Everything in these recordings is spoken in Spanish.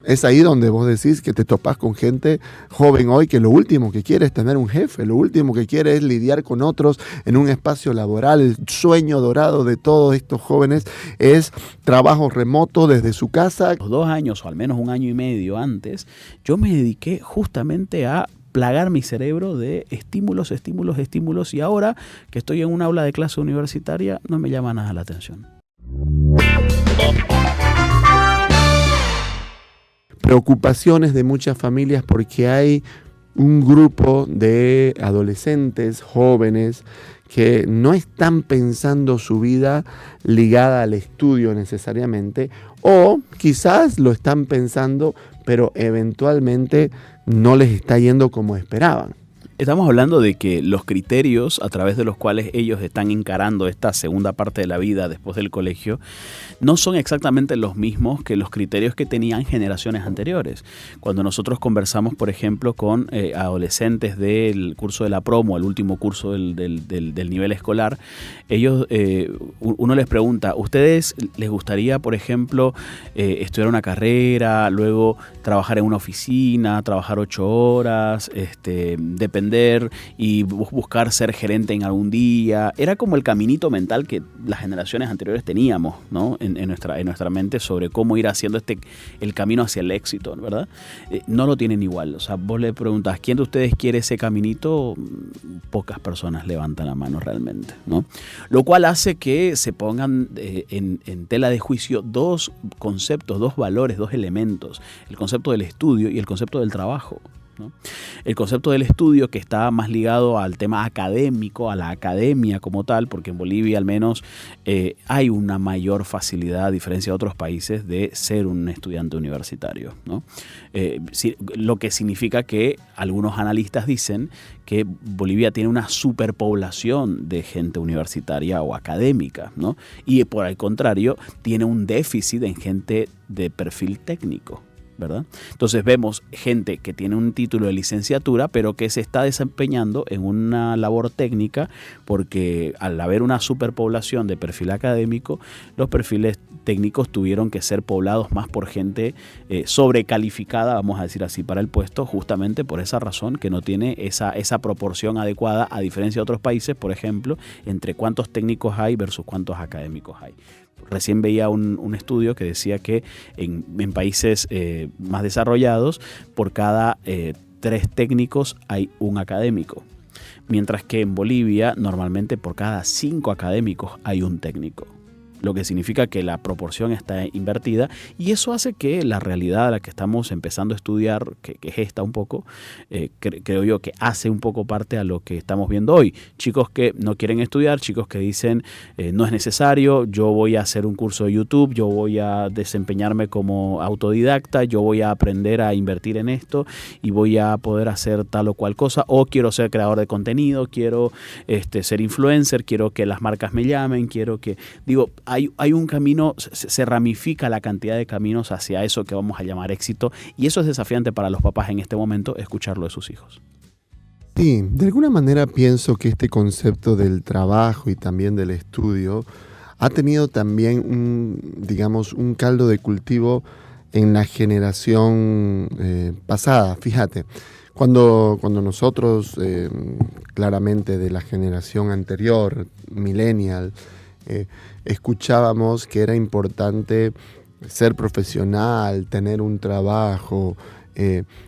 Es ahí donde vos decís que te topás con gente joven hoy que lo último que quiere es tener un jefe, lo último que quiere es lidiar con otros en un espacio laboral. El sueño dorado de todos estos jóvenes es trabajo remoto desde su casa. Los 2 años o al menos 1 año y medio antes, yo me dediqué justamente a plagar mi cerebro de estímulos y ahora que estoy en un aula de clase universitaria no me llama nada la atención. Preocupaciones de muchas familias porque hay un grupo de adolescentes, jóvenes, que no están pensando su vida ligada al estudio necesariamente, o quizás lo están pensando, pero eventualmente no les está yendo como esperaban. Estamos hablando de que los criterios a través de los cuales ellos están encarando esta segunda parte de la vida después del colegio no son exactamente los mismos que los criterios que tenían generaciones anteriores. Cuando nosotros conversamos, por ejemplo, con adolescentes del curso de la promo, el último curso del nivel escolar, ellos, uno les pregunta, ¿ustedes les gustaría, por ejemplo, estudiar una carrera, luego trabajar en una oficina, trabajar 8 horas, depender y buscar ser gerente en algún día? Era como el caminito mental que las generaciones anteriores teníamos, ¿no? en nuestra mente sobre cómo ir haciendo el camino hacia el éxito, ¿verdad? No lo tienen igual. O sea, vos le preguntas, ¿quién de ustedes quiere ese caminito? Pocas personas levantan la mano realmente, ¿no? Lo cual hace que se pongan en tela de juicio 2 conceptos, 2 valores, 2 elementos: el concepto del estudio y el concepto del trabajo, ¿no? El concepto del estudio, que está más ligado al tema académico, a la academia como tal, porque en Bolivia al menos hay una mayor facilidad, a diferencia de otros países, de ser un estudiante universitario, ¿no? Lo que significa que algunos analistas dicen que Bolivia tiene una superpoblación de gente universitaria o académica, ¿no? Y por el contrario, tiene un déficit en gente de perfil técnico, ¿verdad? Entonces vemos gente que tiene un título de licenciatura, pero que se está desempeñando en una labor técnica, porque al haber una superpoblación de perfil académico, los perfiles técnicos tuvieron que ser poblados más por gente sobrecalificada, vamos a decir así, para el puesto, justamente por esa razón, que no tiene esa proporción adecuada, a diferencia de otros países, por ejemplo, entre cuántos técnicos hay versus cuántos académicos hay. Recién veía un estudio que decía que en países más desarrollados, por cada 3 técnicos hay un académico, mientras que en Bolivia normalmente por cada 5 académicos hay un técnico, lo que significa que la proporción está invertida, y eso hace que la realidad a la que estamos empezando a estudiar, que es esta un poco, creo yo que hace un poco parte a lo que estamos viendo hoy. Chicos que no quieren estudiar, chicos que dicen no es necesario, yo voy a hacer un curso de YouTube, yo voy a desempeñarme como autodidacta, yo voy a aprender a invertir en esto y voy a poder hacer tal o cual cosa, o quiero ser creador de contenido, quiero ser influencer, quiero que las marcas me llamen, quiero que... Digo, hay un camino, se ramifica la cantidad de caminos hacia eso que vamos a llamar éxito, y eso es desafiante para los papás en este momento, escucharlo de sus hijos. Sí, de alguna manera pienso que este concepto del trabajo y también del estudio ha tenido también un caldo de cultivo en la generación pasada. Fíjate, cuando nosotros, claramente de la generación anterior, millennial, escuchábamos que era importante ser profesional, tener un trabajo,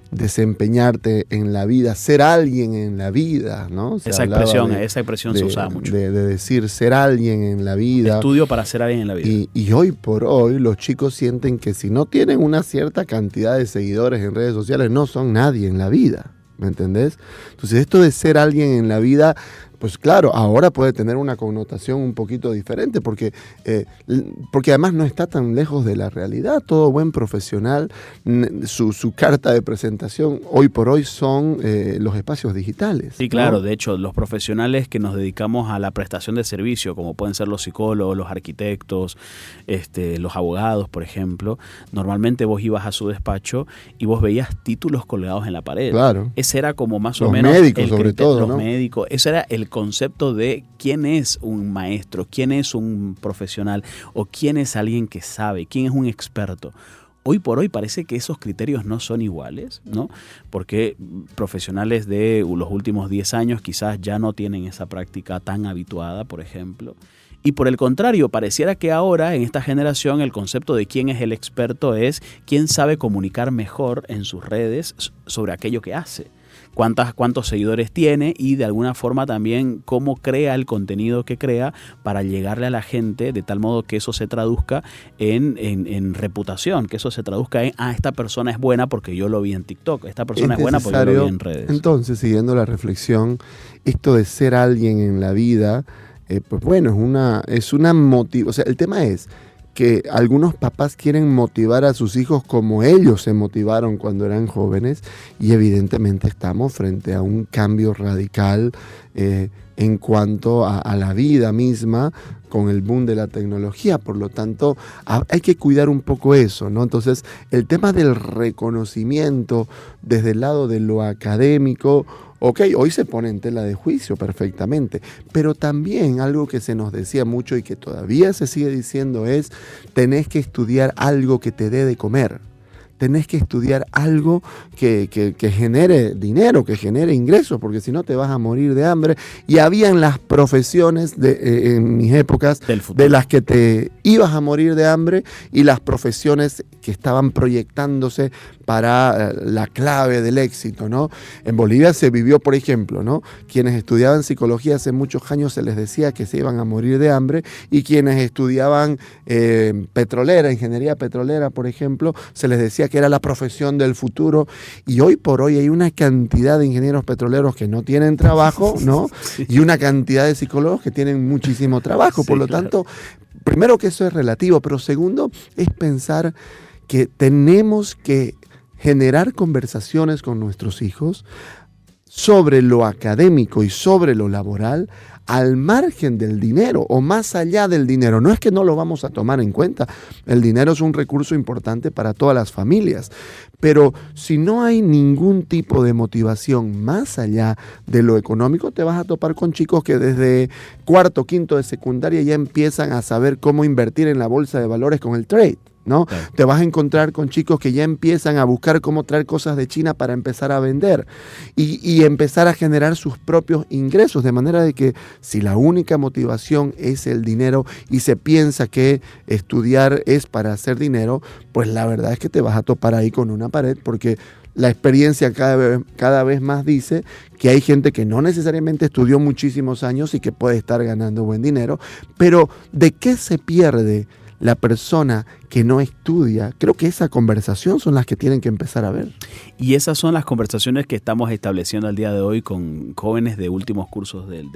desempeñarte en la vida, ser alguien en la vida, ¿no? Esa expresión se usaba mucho. De decir ser alguien en la vida. Estudio para ser alguien en la vida. Y hoy por hoy los chicos sienten que si no tienen una cierta cantidad de seguidores en redes sociales, no son nadie en la vida, ¿me entendés? Entonces esto de ser alguien en la vida, pues claro, ahora puede tener una connotación un poquito diferente porque además no está tan lejos de la realidad. Todo buen profesional, su carta de presentación hoy por hoy son los espacios digitales. Sí, claro, ¿no? De hecho, los profesionales que nos dedicamos a la prestación de servicio, como pueden ser los psicólogos, los arquitectos, los abogados, por ejemplo, normalmente vos ibas a su despacho y vos veías títulos colgados en la pared. Claro. Ese era como más o los menos... Médicos, sobre todo, los ¿no? médicos, ese era el concepto de quién es un maestro, quién es un profesional o quién es alguien que sabe, quién es un experto. hoy por hoy parece que esos criterios no son iguales, ¿no? Porque profesionales de los últimos 10 años quizás ya no tienen esa práctica tan habituada, por ejemplo. Y por el contrario, pareciera que ahora en esta generación el concepto de quién es el experto es quién sabe comunicar mejor en sus redes sobre aquello que hace. Cuántos seguidores tiene y de alguna forma también cómo crea el contenido que crea para llegarle a la gente de tal modo que eso se traduzca en reputación, que eso se traduzca en, esta persona es buena porque yo lo vi en TikTok, esta persona es buena porque yo lo vi en redes. Entonces, siguiendo la reflexión, esto de ser alguien en la vida, pues bueno, es una motivación. O sea, el tema es que algunos papás quieren motivar a sus hijos como ellos se motivaron cuando eran jóvenes y evidentemente estamos frente a un cambio radical en cuanto a la vida misma con el boom de la tecnología. Por lo tanto, hay que cuidar un poco eso, ¿no? Entonces, el tema del reconocimiento desde el lado de lo académico, ok, hoy se pone en tela de juicio perfectamente, pero también algo que se nos decía mucho y que todavía se sigue diciendo es, tenés que estudiar algo que te dé de comer. Tenés que estudiar algo que genere dinero, que genere ingresos, porque si no te vas a morir de hambre. Y habían las profesiones en mis épocas de las que te ibas a morir de hambre y las profesiones que estaban proyectándose para la clave del éxito, ¿no? En Bolivia se vivió, por ejemplo, ¿no? Quienes estudiaban psicología hace muchos años se les decía que se iban a morir de hambre y quienes estudiaban ingeniería petrolera, por ejemplo, se les decía que era la profesión del futuro. Y hoy por hoy hay una cantidad de ingenieros petroleros que no tienen trabajo, ¿no? Sí. Y una cantidad de psicólogos que tienen muchísimo trabajo. Sí, por lo tanto, primero que eso es relativo, pero segundo es pensar que tenemos que generar conversaciones con nuestros hijos sobre lo académico y sobre lo laboral al margen del dinero o más allá del dinero. No es que no lo vamos a tomar en cuenta. El dinero es un recurso importante para todas las familias. Pero si no hay ningún tipo de motivación más allá de lo económico, te vas a topar con chicos que desde cuarto, quinto de secundaria ya empiezan a saber cómo invertir en la bolsa de valores con el trade, ¿no? Claro. Te vas a encontrar con chicos que ya empiezan a buscar cómo traer cosas de China para empezar a vender y empezar a generar sus propios ingresos, de manera de que si la única motivación es el dinero y se piensa que estudiar es para hacer dinero, pues la verdad es que te vas a topar ahí con una pared, porque la experiencia cada vez más dice que hay gente que no necesariamente estudió muchísimos años y que puede estar ganando buen dinero, pero ¿de qué se pierde la persona que no estudia? Creo que esa conversación son las que tienen que empezar a ver. Y esas son las conversaciones que estamos estableciendo al día de hoy con jóvenes de últimos cursos del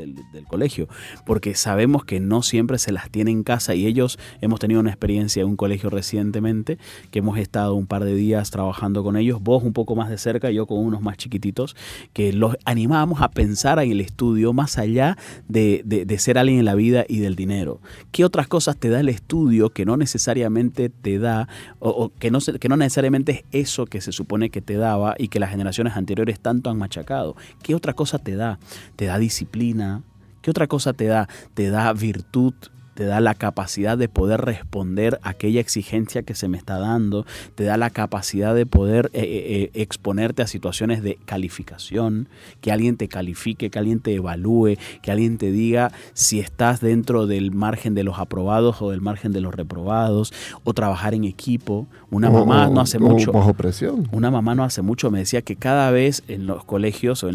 colegio, porque sabemos que no siempre se las tiene en casa y ellos, hemos tenido una experiencia en un colegio recientemente, que hemos estado un par de días trabajando con ellos, vos un poco más de cerca, yo con unos más chiquititos, que los animábamos a pensar en el estudio más allá de ser alguien en la vida y del dinero. ¿Qué otras cosas te da el estudio que no necesariamente te da, o que no necesariamente es eso que se supone que te daba y que las generaciones anteriores tanto han machacado? ¿Qué otra cosa te da? ¿Te da disciplina? ¿Qué otra cosa te da? Te da virtud, te da la capacidad de poder responder a aquella exigencia que se me está dando, te da la capacidad de poder exponerte a situaciones de calificación, que alguien te califique, que alguien te evalúe, que alguien te diga si estás dentro del margen de los aprobados o del margen de los reprobados, o trabajar en equipo. Una mamá no hace mucho, bajo presión. Una mamá no hace mucho me decía que cada vez en los colegios,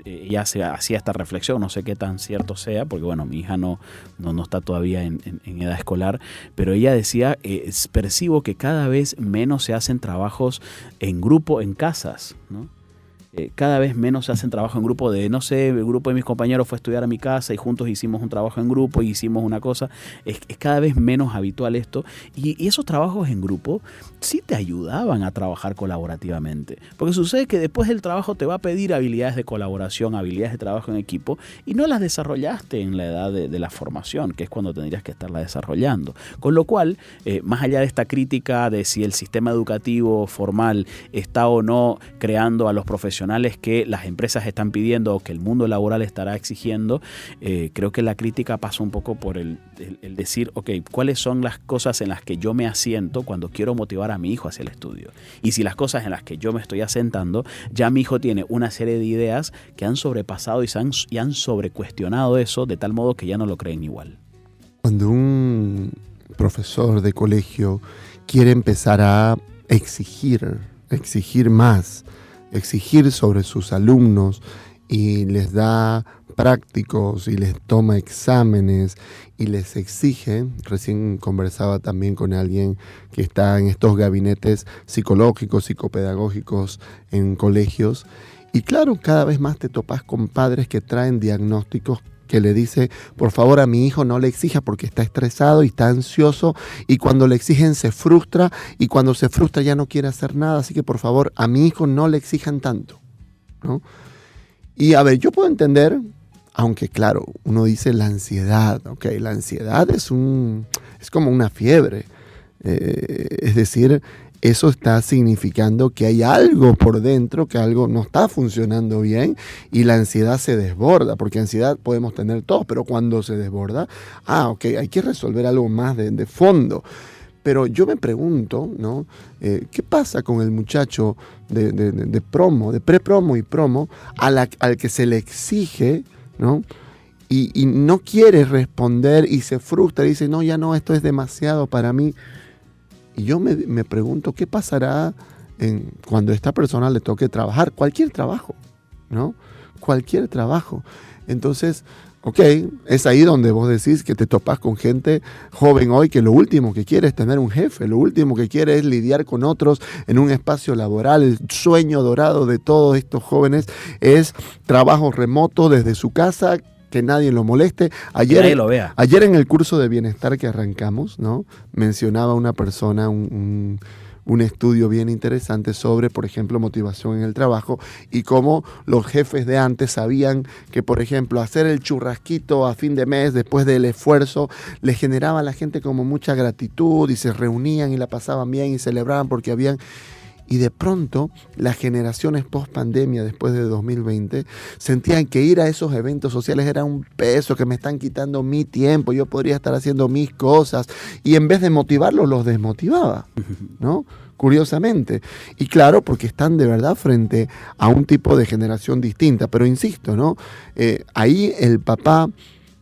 ella hacía esta reflexión, no sé qué tan cierto sea, porque bueno, mi hija no está todavía en edad escolar, pero ella decía, percibo que cada vez menos se hacen trabajos en grupo en casas, ¿no? Cada vez menos se hacen trabajo en grupo de, no sé, el grupo de mis compañeros fue a estudiar a mi casa y juntos hicimos un trabajo en grupo y hicimos una cosa. Es cada vez menos habitual esto. Y esos trabajos en grupo sí te ayudaban a trabajar colaborativamente. Porque sucede que después del trabajo te va a pedir habilidades de colaboración, habilidades de trabajo en equipo, y no las desarrollaste en la edad de la formación, que es cuando tendrías que estarla desarrollando. Con lo cual, más allá de esta crítica de si el sistema educativo formal está o no creando a los profesionales profesionales que las empresas están pidiendo o que el mundo laboral estará exigiendo, creo que la crítica pasa un poco por el decir, ok, ¿cuáles son las cosas en las que yo me asiento cuando quiero motivar a mi hijo hacia el estudio? Y si las cosas en las que yo me estoy asentando, ya mi hijo tiene una serie de ideas que han sobrepasado y han sobrecuestionado eso de tal modo que ya no lo creen igual. Cuando un profesor de colegio quiere empezar a exigir más, exigir sobre sus alumnos y les da prácticos y les toma exámenes y les exige, recién conversaba también con alguien que está en estos gabinetes psicológicos, psicopedagógicos en colegios, y claro, cada vez más te topas con padres que traen diagnósticos que le dice, por favor a mi hijo no le exija porque está estresado y está ansioso, y cuando le exigen se frustra, y cuando se frustra ya no quiere hacer nada, así que por favor a mi hijo no le exijan tanto, ¿no? Y a ver, yo puedo entender, aunque claro, uno dice la ansiedad, ok, la ansiedad es como una fiebre, es decir, eso está significando que hay algo por dentro, que algo no está funcionando bien y la ansiedad se desborda, porque ansiedad podemos tener todos, pero cuando se desborda, ok, hay que resolver algo más de fondo. Pero yo me pregunto, ¿no? ¿Qué pasa con el muchacho de promo, de pre-promo y promo, al que se le exige, ¿no? Y no quiere responder y se frustra y dice, no, ya no, esto es demasiado para mí? Y yo me pregunto, ¿qué pasará cuando a esta persona le toque trabajar? Cualquier trabajo, ¿no? Cualquier trabajo. Entonces, ok, es ahí donde vos decís que te topas con gente joven hoy que lo último que quiere es tener un jefe, lo último que quiere es lidiar con otros en un espacio laboral. El sueño dorado de todos estos jóvenes es trabajo remoto desde su casa, que nadie lo moleste. Nadie lo vea. Ayer en el curso de bienestar que arrancamos, ¿no? Mencionaba una persona un estudio bien interesante sobre, por ejemplo, motivación en el trabajo y cómo los jefes de antes sabían que, por ejemplo, hacer el churrasquito a fin de mes después del esfuerzo le generaba a la gente como mucha gratitud y se reunían y la pasaban bien y celebraban porque habían... Y de pronto, las generaciones post-pandemia, después de 2020, sentían que ir a esos eventos sociales era un peso, que me están quitando mi tiempo, yo podría estar haciendo mis cosas. Y en vez de motivarlos, los desmotivaba, ¿no? Curiosamente. Y claro, porque están de verdad frente a un tipo de generación distinta. Pero insisto, ¿no? Ahí el papá,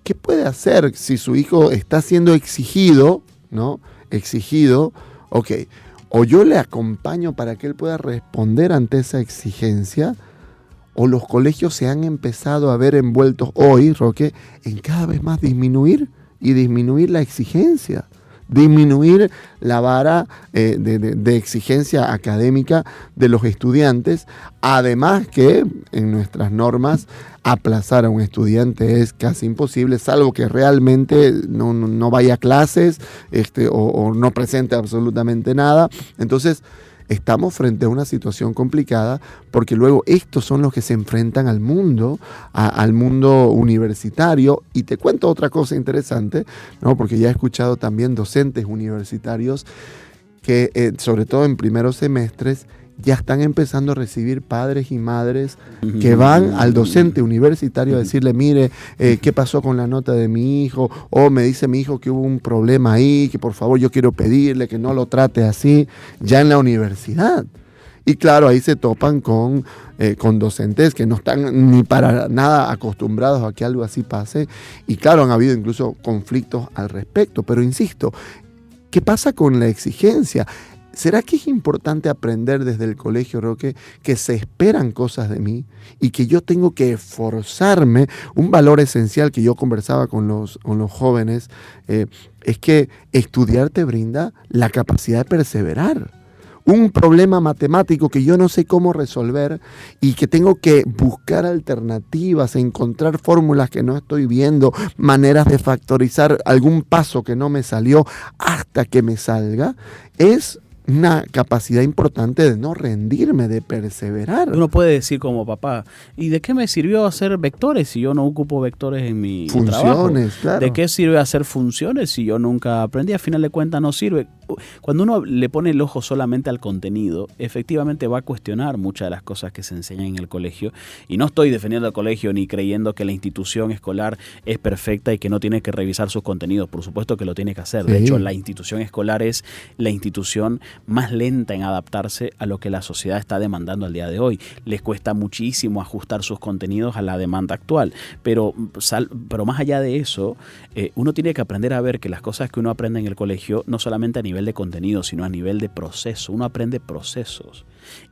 ¿qué puede hacer si su hijo está siendo exigido, ¿no? Exigido, ok. O yo le acompaño para que él pueda responder ante esa exigencia, o los colegios se han empezado a ver envueltos hoy, Roque, en cada vez más disminuir la exigencia, disminuir la vara de exigencia académica de los estudiantes. Además que en nuestras normas aplazar a un estudiante es casi imposible, salvo que realmente no vaya a clases o no presente absolutamente nada. Entonces estamos frente a una situación complicada porque luego estos son los que se enfrentan al mundo universitario. Y te cuento otra cosa interesante, ¿no? Porque ya he escuchado también docentes universitarios que, sobre todo en primeros semestres, ya están empezando a recibir padres y madres que van al docente universitario a decirle, mire, ¿qué pasó con la nota de mi hijo? O me dice mi hijo que hubo un problema ahí, que por favor yo quiero pedirle que no lo trate así, ya en la universidad. Y claro, ahí se topan con docentes que no están ni para nada acostumbrados a que algo así pase. Y claro, han habido incluso conflictos al respecto. Pero insisto, ¿qué pasa con la exigencia? ¿Será que es importante aprender desde el colegio, Roque, que se esperan cosas de mí y que yo tengo que esforzarme? Un valor esencial que yo conversaba con los jóvenes es que estudiar te brinda la capacidad de perseverar. Un problema matemático que yo no sé cómo resolver y que tengo que buscar alternativas, encontrar fórmulas que no estoy viendo, maneras de factorizar algún paso que no me salió hasta que me salga, es una capacidad importante de no rendirme, de perseverar. Uno puede decir como papá, ¿y de qué me sirvió hacer vectores si yo no ocupo vectores en mi trabajo? Funciones, claro. ¿De qué sirve hacer funciones si yo nunca aprendí? A final de cuentas no sirve. cuando uno le pone el ojo solamente al contenido, efectivamente va a cuestionar muchas de las cosas que se enseñan en el colegio. Y no estoy defendiendo al colegio ni creyendo que la institución escolar es perfecta y que no tiene que revisar sus contenidos. Por supuesto que lo tiene que hacer. De hecho, la institución escolar es la institución más lenta en adaptarse a lo que la sociedad está demandando al día de hoy. Les cuesta muchísimo ajustar sus contenidos a la demanda actual. Pero más allá de eso, uno tiene que aprender a ver que las cosas que uno aprende en el colegio, no solamente a nivel de contenido, sino a nivel de proceso. Uno aprende procesos.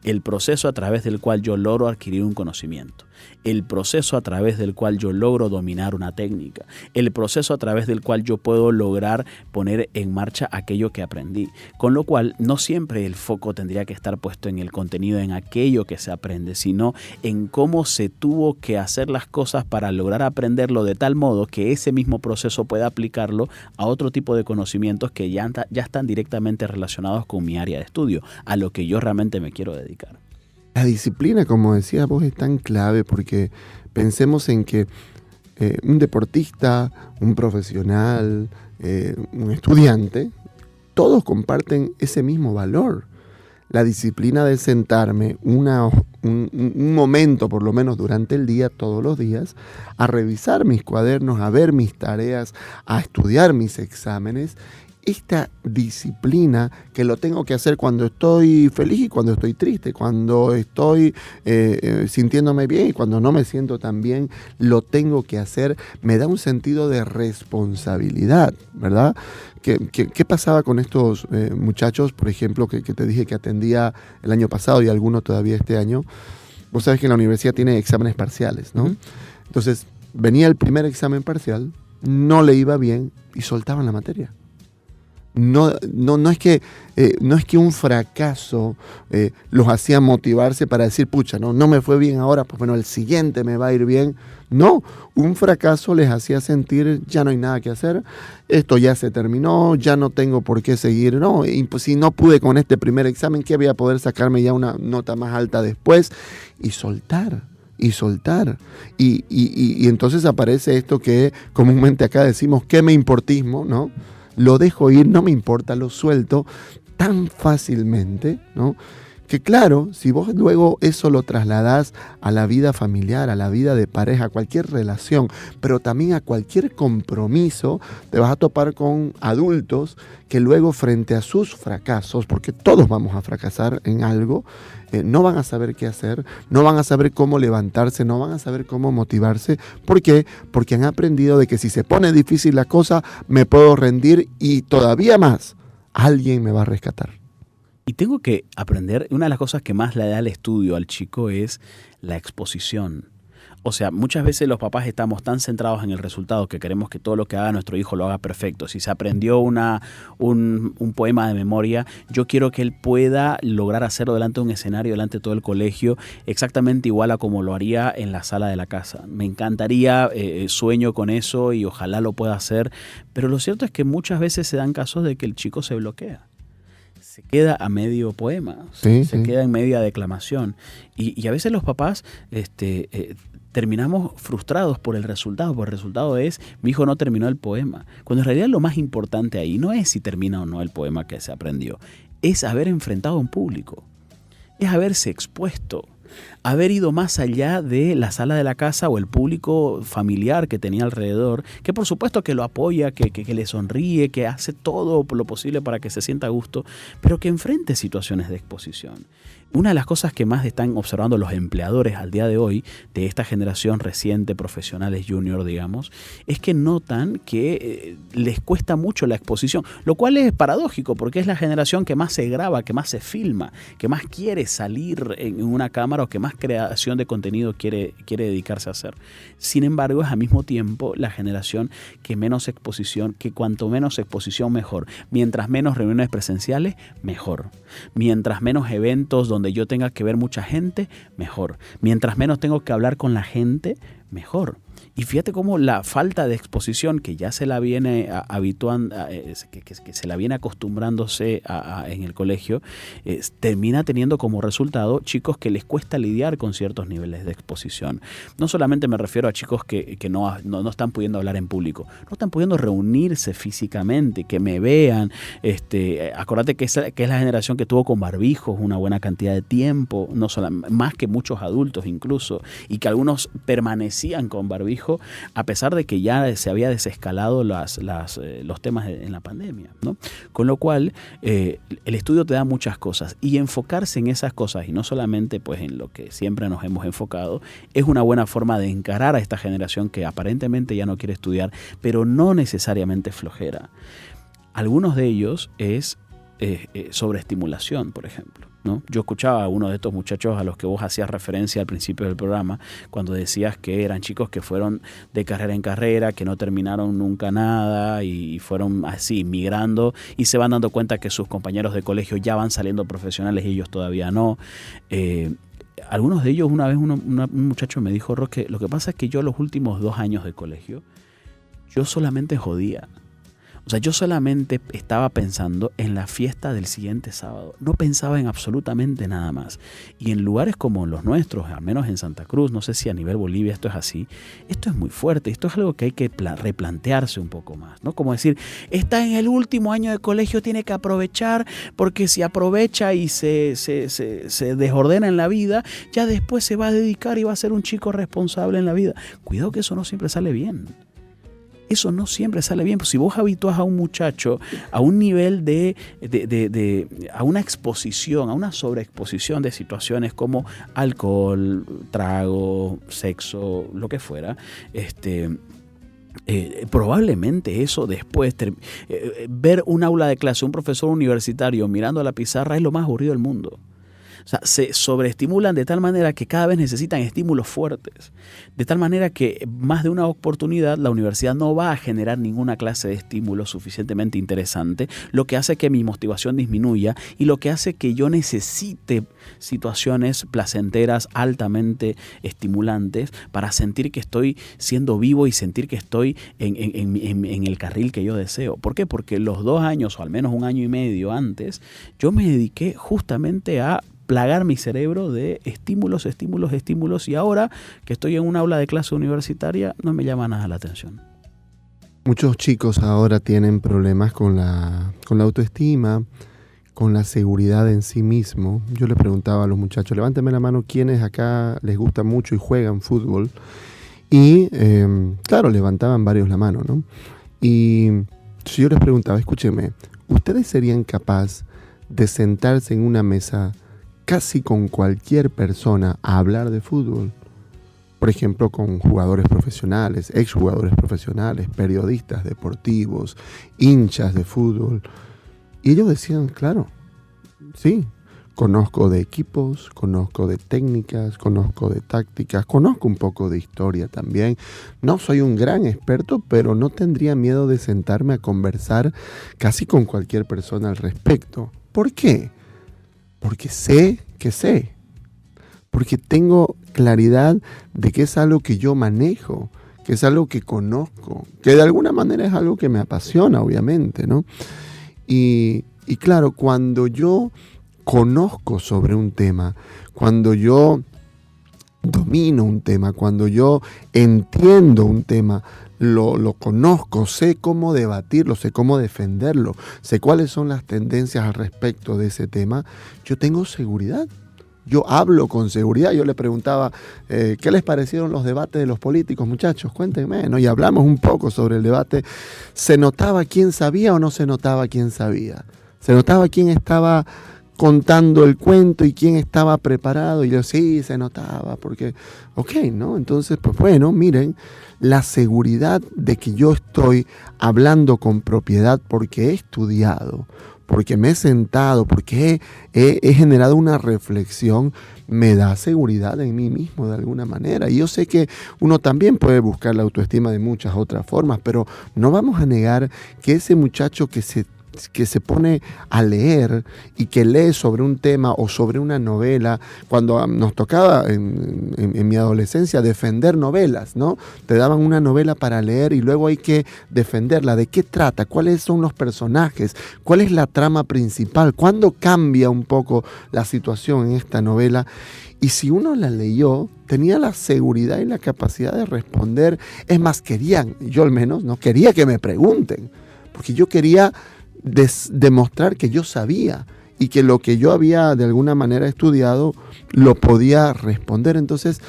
El proceso a través del cual yo logro adquirir un conocimiento. El proceso a través del cual yo logro dominar una técnica. El proceso a través del cual yo puedo lograr poner en marcha aquello que aprendí. Con lo cual, no siempre el foco tendría que estar puesto en el contenido, en aquello que se aprende, sino en cómo se tuvo que hacer las cosas para lograr aprenderlo de tal modo que ese mismo proceso pueda aplicarlo a otro tipo de conocimientos que ya están directamente relacionados con mi área de estudio, a lo que yo realmente me quiero dedicar. La disciplina, como decías vos, es tan clave porque pensemos en que un deportista, un profesional, un estudiante, todos comparten ese mismo valor. La disciplina de sentarme un momento, por lo menos durante el día, todos los días, a revisar mis cuadernos, a ver mis tareas, a estudiar mis exámenes. Esta disciplina que lo tengo que hacer cuando estoy feliz y cuando estoy triste, cuando estoy sintiéndome bien y cuando no me siento tan bien, lo tengo que hacer, me da un sentido de responsabilidad, ¿verdad? ¿Qué pasaba con estos muchachos, por ejemplo, que te dije que atendía el año pasado y alguno todavía este año? Vos sabés que la universidad tiene exámenes parciales, ¿no? Entonces, venía el primer examen parcial, no le iba bien y soltaban la materia. No es que un fracaso los hacía motivarse para decir, pucha, no me fue bien ahora, pues bueno, el siguiente me va a ir bien. No, un fracaso les hacía sentir, ya no hay nada que hacer, esto ya se terminó, ya no tengo por qué seguir, no, y pues, si no pude con este primer examen, ¿qué voy a poder sacarme ya una nota más alta después? Y soltar. Y entonces aparece esto que comúnmente acá decimos, ¿qué me importismo?, ¿no? Lo dejo ir, no me importa, lo suelto tan fácilmente, ¿no? Que claro, si vos luego eso lo trasladás a la vida familiar, a la vida de pareja, a cualquier relación, pero también a cualquier compromiso, te vas a topar con adultos que luego frente a sus fracasos, porque todos vamos a fracasar en algo, no van a saber qué hacer, no van a saber cómo levantarse, no van a saber cómo motivarse. ¿Por qué? Porque han aprendido de que si se pone difícil la cosa, me puedo rendir y todavía más, alguien me va a rescatar. Y tengo que aprender, una de las cosas que más le da el estudio al chico es la exposición. O sea, muchas veces los papás estamos tan centrados en el resultado que queremos que todo lo que haga nuestro hijo lo haga perfecto. Si se aprendió un poema de memoria, yo quiero que él pueda lograr hacerlo delante de un escenario, delante de todo el colegio, exactamente igual a como lo haría en la sala de la casa. Me encantaría, sueño con eso y ojalá lo pueda hacer, pero lo cierto es que muchas veces se dan casos de que el chico se bloquea. Se queda a medio poema, se queda en media declamación. Y a veces los papás terminamos frustrados por el resultado, porque el resultado es, mi hijo no terminó el poema. Cuando en realidad lo más importante ahí no es si termina o no el poema que se aprendió, es haber enfrentado a un público, es haberse expuesto, haber ido más allá de la sala de la casa o el público familiar que tenía alrededor, que por supuesto que lo apoya, que le sonríe, que hace todo lo posible para que se sienta a gusto, pero que enfrente situaciones de exposición. Una de las cosas que más están observando los empleadores al día de hoy, de esta generación reciente, profesionales junior, digamos, es que notan que les cuesta mucho la exposición, lo cual es paradójico porque es la generación que más se graba, que más se filma, que más quiere salir en una cámara o que más creación de contenido quiere dedicarse a hacer. Sin embargo, es al mismo tiempo la generación que menos exposición, que cuanto menos exposición mejor. Mientras menos reuniones presenciales, mejor. Mientras menos eventos donde yo tenga que ver mucha gente, mejor. Mientras menos tengo que hablar con la gente, mejor. Y fíjate cómo la falta de exposición que ya se la viene habituando, que se la viene acostumbrándose en el colegio, termina teniendo como resultado chicos que les cuesta lidiar con ciertos niveles de exposición. No solamente me refiero a chicos que no están pudiendo hablar en público, no están pudiendo reunirse físicamente, que me vean. Acordate que es la generación que tuvo con barbijos una buena cantidad de tiempo, no solamente, más que muchos adultos incluso, y que algunos permanecían con barbijo a pesar de que ya se había desescalado los temas en la pandemia, ¿no? Con lo cual, el estudio te da muchas cosas y enfocarse en esas cosas y no solamente pues, en lo que siempre nos hemos enfocado, es una buena forma de encarar a esta generación que aparentemente ya no quiere estudiar, pero no necesariamente flojera. Algunos de ellos es sobreestimulación, por ejemplo, ¿no? Yo escuchaba a uno de estos muchachos a los que vos hacías referencia al principio del programa, cuando decías que eran chicos que fueron de carrera en carrera, que no terminaron nunca nada y fueron así migrando y se van dando cuenta que sus compañeros de colegio ya van saliendo profesionales y ellos todavía no. Algunos de ellos, una vez un muchacho me dijo, Roque, lo que pasa es que yo los últimos 2 años de colegio, yo solamente jodía. O sea, yo solamente estaba pensando en la fiesta del siguiente sábado. No pensaba en absolutamente nada más. Y en lugares como los nuestros, al menos en Santa Cruz, no sé si a nivel Bolivia esto es así, esto es muy fuerte. Esto es algo que hay que replantearse un poco más, ¿no? Como decir, está en el último año de colegio, tiene que aprovechar, porque si aprovecha y se desordena en la vida, ya después se va a dedicar y va a ser un chico responsable en la vida. Cuidado que eso no siempre sale bien. Eso no siempre sale bien. Pues si vos habitúas a un muchacho a un nivel a una exposición, a una sobreexposición de situaciones como alcohol, trago, sexo, lo que fuera, probablemente eso después, ver un aula de clase, un profesor universitario mirando a la pizarra es lo más aburrido del mundo. O sea, se sobreestimulan de tal manera que cada vez necesitan estímulos fuertes. De tal manera que más de una oportunidad la universidad no va a generar ninguna clase de estímulo suficientemente interesante, lo que hace que mi motivación disminuya y lo que hace que yo necesite situaciones placenteras altamente estimulantes para sentir que estoy siendo vivo y sentir que estoy en el carril que yo deseo. ¿Por qué? Porque los 2 años o al menos 1 año y medio antes yo me dediqué justamente a plagar mi cerebro de estímulos y ahora que estoy en un aula de clase universitaria no me llama nada la atención. Muchos chicos ahora tienen problemas con la autoestima, con la seguridad en sí mismo. Yo le preguntaba a los muchachos, levántame la mano, ¿quiénes acá les gusta mucho y juegan fútbol? Y claro, levantaban varios la mano, ¿no? Y si yo les preguntaba, escúcheme, ¿ustedes serían capaces de sentarse en una mesa casi con cualquier persona a hablar de fútbol? Por ejemplo, con jugadores profesionales, exjugadores profesionales, periodistas deportivos, hinchas de fútbol. Y ellos decían, claro, sí, conozco de equipos, conozco de técnicas, conozco de tácticas, conozco un poco de historia también. No soy un gran experto, pero no tendría miedo de sentarme a conversar casi con cualquier persona al respecto. ¿Por qué? Porque sé que sé, porque tengo claridad de que es algo que yo manejo, que es algo que conozco, que de alguna manera es algo que me apasiona, obviamente, ¿no? Y claro, cuando yo conozco sobre un tema, cuando yo domino un tema, cuando yo entiendo un tema, lo conozco, sé cómo debatirlo, sé cómo defenderlo, sé cuáles son las tendencias al respecto de ese tema, yo tengo seguridad. Yo hablo con seguridad. Yo le preguntaba, ¿qué les parecieron los debates de los políticos, muchachos? Cuéntenme, ¿no? Y hablamos un poco sobre el debate. ¿Se notaba quién sabía o no se notaba quién sabía? ¿Se notaba quién estaba contando el cuento y quién estaba preparado? Y yo, sí, se notaba, porque, ok, ¿no? Entonces, pues bueno, miren, la seguridad de que yo estoy hablando con propiedad porque he estudiado, porque me he sentado, porque he generado una reflexión, me da seguridad en mí mismo de alguna manera. Y yo sé que uno también puede buscar la autoestima de muchas otras formas, pero no vamos a negar que ese muchacho que se que se pone a leer y que lee sobre un tema o sobre una novela, cuando nos tocaba en mi adolescencia defender novelas, ¿no? Te daban una novela para leer y luego hay que defenderla. ¿De qué trata? ¿Cuáles son los personajes? ¿Cuál es la trama principal? ¿Cuándo cambia un poco la situación en esta novela? Y si uno la leyó, tenía la seguridad y la capacidad de responder. Es más, yo al menos, no quería que me pregunten, porque yo quería demostrar que yo sabía y que lo que yo había de alguna manera estudiado lo podía responder. Entonces,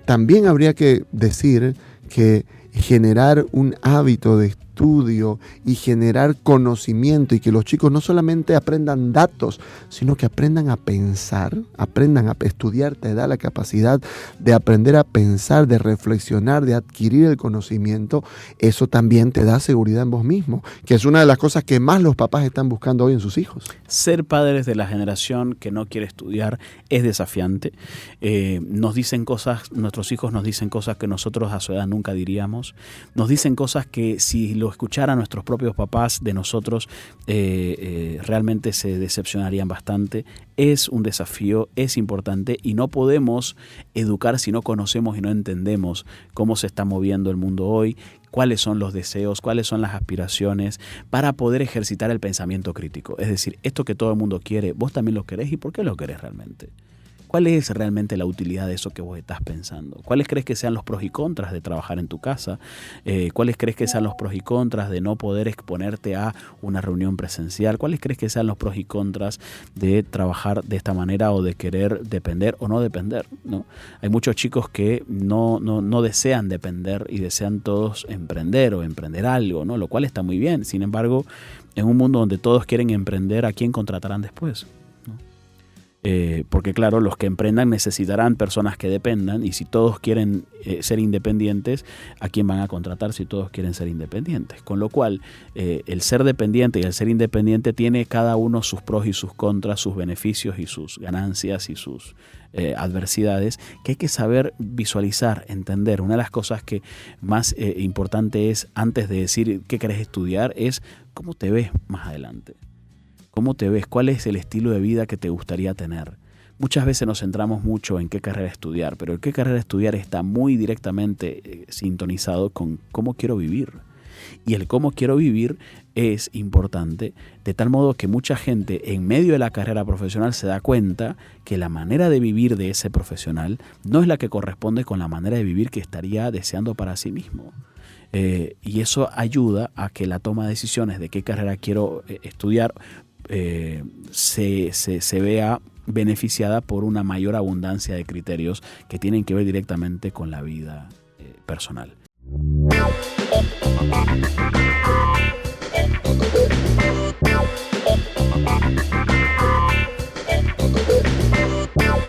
también habría que decir que generar un hábito de estudio y generar conocimiento y que los chicos no solamente aprendan datos, sino que aprendan a pensar, aprendan a estudiar, te da la capacidad de aprender a pensar, de reflexionar, de adquirir el conocimiento. Eso también te da seguridad en vos mismo, que es una de las cosas que más los papás están buscando hoy en sus hijos. Ser padres de la generación que no quiere estudiar es desafiante. Nos dicen cosas, nuestros hijos nos dicen cosas que nosotros a su edad nunca diríamos. Nos dicen cosas que si lo escucharan nuestros propios papás de nosotros, realmente se decepcionarían bastante. Es un desafío, es importante y no podemos educar si no conocemos y no entendemos cómo se está moviendo el mundo hoy, cuáles son los deseos, cuáles son las aspiraciones, para poder ejercitar el pensamiento crítico. Es decir, esto que todo el mundo quiere, vos también lo querés, ¿y por qué lo querés realmente? ¿Cuál es realmente la utilidad de eso que vos estás pensando? ¿Cuáles crees que sean los pros y contras de trabajar en tu casa? ¿Cuáles crees que sean los pros y contras de no poder exponerte a una reunión presencial? ¿Cuáles crees que sean los pros y contras de trabajar de esta manera o de querer depender o no depender, ¿no? Hay muchos chicos que no desean depender y desean todos emprender o emprender algo, ¿no? Lo cual está muy bien. Sin embargo, en un mundo donde todos quieren emprender, ¿a quién contratarán después? Porque claro, los que emprendan necesitarán personas que dependan, y si todos quieren ser independientes, ¿a quién van a contratar si todos quieren ser independientes? Con lo cual, el ser dependiente y el ser independiente tiene cada uno sus pros y sus contras, sus beneficios y sus ganancias y sus adversidades, que hay que saber visualizar, entender. Una de las cosas que más importante es, antes de decir qué querés estudiar, es cómo te ves más adelante. ¿Cómo te ves? ¿Cuál es el estilo de vida que te gustaría tener? Muchas veces nos centramos mucho en qué carrera estudiar, pero el qué carrera estudiar está muy directamente sintonizado con cómo quiero vivir. Y el cómo quiero vivir es importante, de tal modo que mucha gente en medio de la carrera profesional se da cuenta que la manera de vivir de ese profesional no es la que corresponde con la manera de vivir que estaría deseando para sí mismo. Y eso ayuda a que la toma de decisiones de qué carrera quiero estudiar se vea beneficiada por una mayor abundancia de criterios que tienen que ver directamente con la vida personal.